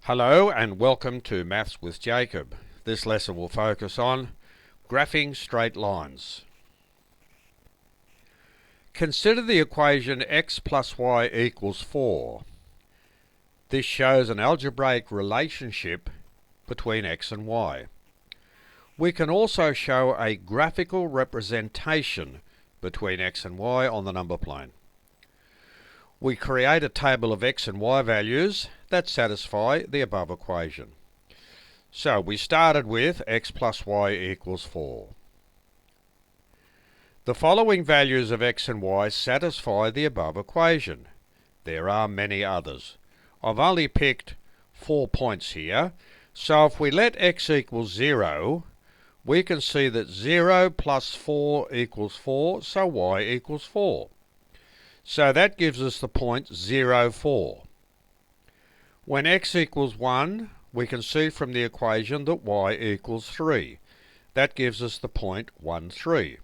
Hello and welcome to Maths with Jacob. This lesson will focus on graphing straight lines. Consider the equation x plus y equals 4. This shows an algebraic relationship between x and y. We can also show a graphical representation between x and y on the number plane. We create a table of x and y values that satisfy the above equation. So we started with x plus y equals 4. The following values of x and y satisfy the above equation. There are many others. I've only picked 4 points here. So if we let x equal 0, we can see that 0 plus 4 equals 4, so y equals 4. So that gives us the point 0, 4. When x equals 1, we can see from the equation that y equals 3. That gives us the point 1, 3.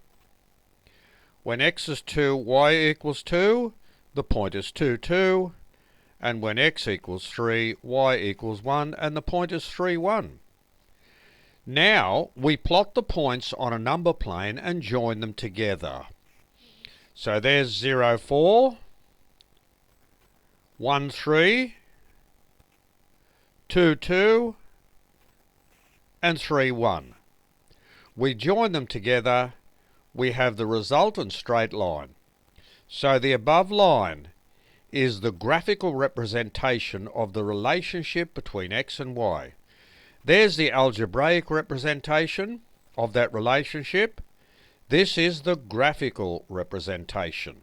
When x is 2, y equals 2, the point is 2, 2. And when x equals 3, y equals 1, and the point is 3, 1. Now we plot the points on a number plane and join them together. So there's 0, 4, 1, 3, 2, 2, and 3, 1. We join them together, we have the resultant straight line. So the above line is the graphical representation of the relationship between x and y. There's the algebraic representation of that relationship. This is the graphical representation.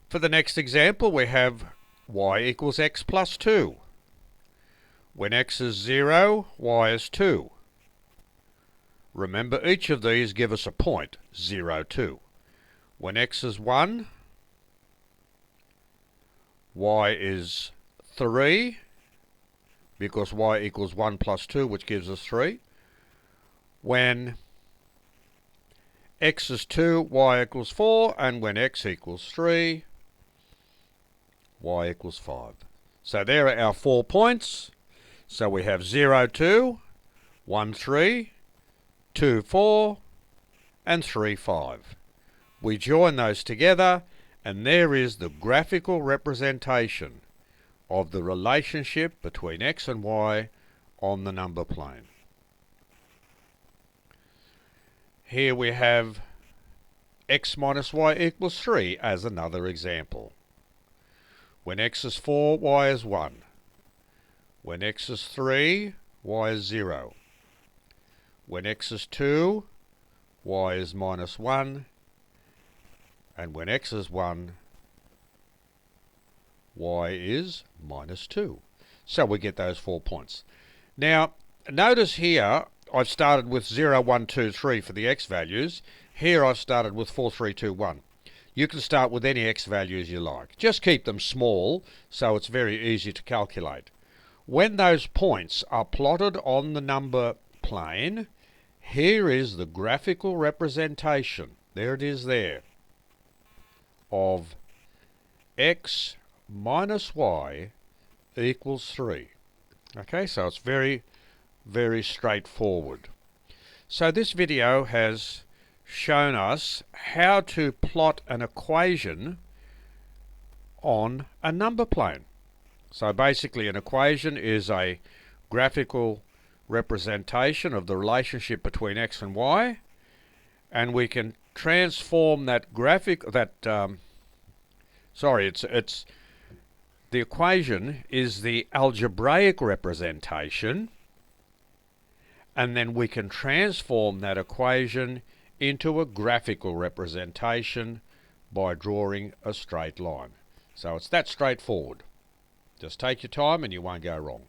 For the next example, we have y equals x plus 2. When x is 0, y is 2. Remember, each of these give us a point, 0, 2. When x is 1, y is 3, because y equals 1 plus 2, which gives us 3. When x is 2, y equals 4, and when x equals 3, y equals 5. So there are our 4 points. So we have 0, 2, 1, 3, 2, 4, and 3, 5. We join those together, and there is the graphical representation of the relationship between x and y on the number plane. Here we have x minus y equals 3 as another example. When x is 4, y is 1. When x is 3, y is 0. When x is 2, y is minus 1. And when x is 1, y is minus 2. So we get those 4 points. Now, notice here I've started with 0, 1, 2, 3 for the x values. Here I've started with 4, 3, 2, 1. You can start with any x values you like. Just keep them small so it's very easy to calculate. When those points are plotted on the number plane, here is the graphical representation, there it is there, of x minus y equals 3. Okay, so it's very, very straightforward. So this video has shown us how to plot an equation on a number plane. So basically an equation is a graphical representation of the relationship between x and y, and we can transform that the equation is the algebraic representation, and then we can transform that equation into a graphical representation by drawing a straight line. So it's that straightforward. Just take your time and you won't go wrong.